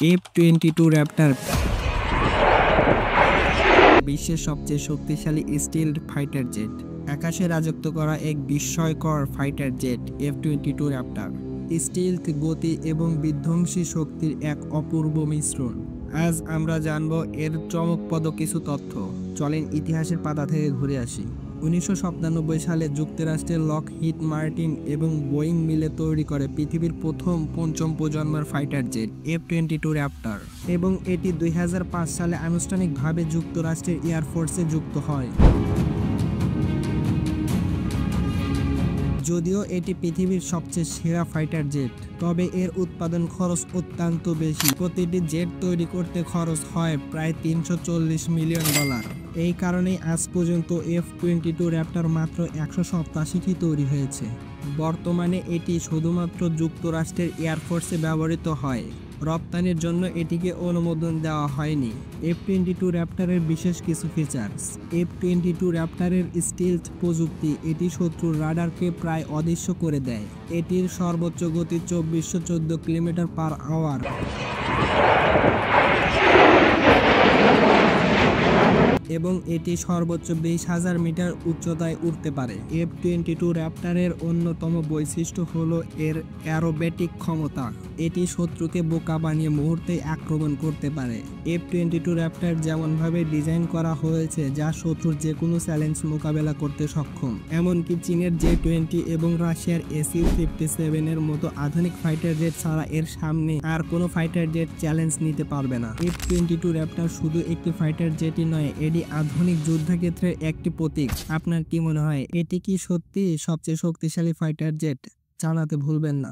F-22 Raptor বিশ্বের সবচেয়ে শক্তিশালী স্টিলথ ফাইটার জেট। আকাশে রাজত্ব করা এক বিস্ময়কর ফাইটার জেট F-22 র্যাপটার। স্টিলথ, গতি এবং বিধ্বংসী শক্তির এক অপূর্ব মিশ্রণ। আজ আমরা জানব এর চমকপ্রদ কিছু তথ্য। চলেন ইতিহাসের পাতা থেকে ঘুরে আসি। 1997 সালে যুক্তরাষ্ট্রের লকহিড মার্টিন এবং বোয়িং মিলে তৈরি করে পৃথিবীর প্রথম পঞ্চম প্রজন্মের ফাইটার জেট F-22 র্যাপটার, এবং এটি 2005 সালে আনুষ্ঠানিকভাবে যুক্তরাষ্ট্রের এয়ারফোর্সে যুক্ত হয়। যদিও এটি পৃথিবীর সবচেয়ে সেরা ফাইটার জেট, তবে এর উৎপাদন খরচ অত্যন্ত বেশি। প্রতিটি জেট তৈরি করতে খরচ হয় প্রায় $340 মিলিয়ন। এই কারণেই আজ পর্যন্ত F-22 র্যাপটার মাত্র 187টি তৈরি হয়েছে। বর্তমানে এটি শুধুমাত্র যুক্তরাষ্ট্রের এয়ারফোর্সে ব্যবহৃত হয়। রপ্তানির জন্য এটিকে অনুমোদন দেওয়া হয়নি। F-22 র্যাপটারের বিশেষ কিছু ফিচার্স। F-22 র্যাপটারের স্টিলথ প্রযুক্তি এটি শত্রুর রাডারকে প্রায় অদৃশ্য করে দেয়। এটির সর্বোচ্চ গতি 2414 কিলোমিটার/আওয়ার। এবং এটি সর্বোচ্চ 20,000 মিটার উচ্চতায় উঠতে পারে। F-22 র্যাপটারের অন্যতম বৈশিষ্ট্য হলো এর অ্যারোবেটিক ক্ষমতা। এটি শত্রুকে বোকা বানিয়ে মুহূর্তেই আক্রমণ করতে পারে। F-22 র্যাপটার যেমনভাবে ডিজাইন করা হয়েছে যা শত্রুর যে কোনো চ্যালেঞ্জ মোকাবেলা করতে সক্ষম। এমনকি চীনের J-20 এবং রাশিয়ার Su-57 এর মতো আধুনিক ফাইটার জেট ছাড়া এর সামনে আর কোনো ফাইটার জেট চ্যালেঞ্জ নিতে পারবে না। F-22 র্যাপটার শুধু একটি ফাইটার জেটই নয়, এটি আধুনিক যুদ্ধক্ষেত্রের একটি প্রতীক। আপনার কি মনে হয়, এটি কি সত্যি সবচেয়ে শক্তিশালী ফাইটার জেট? জানাতে ভুলবেন না।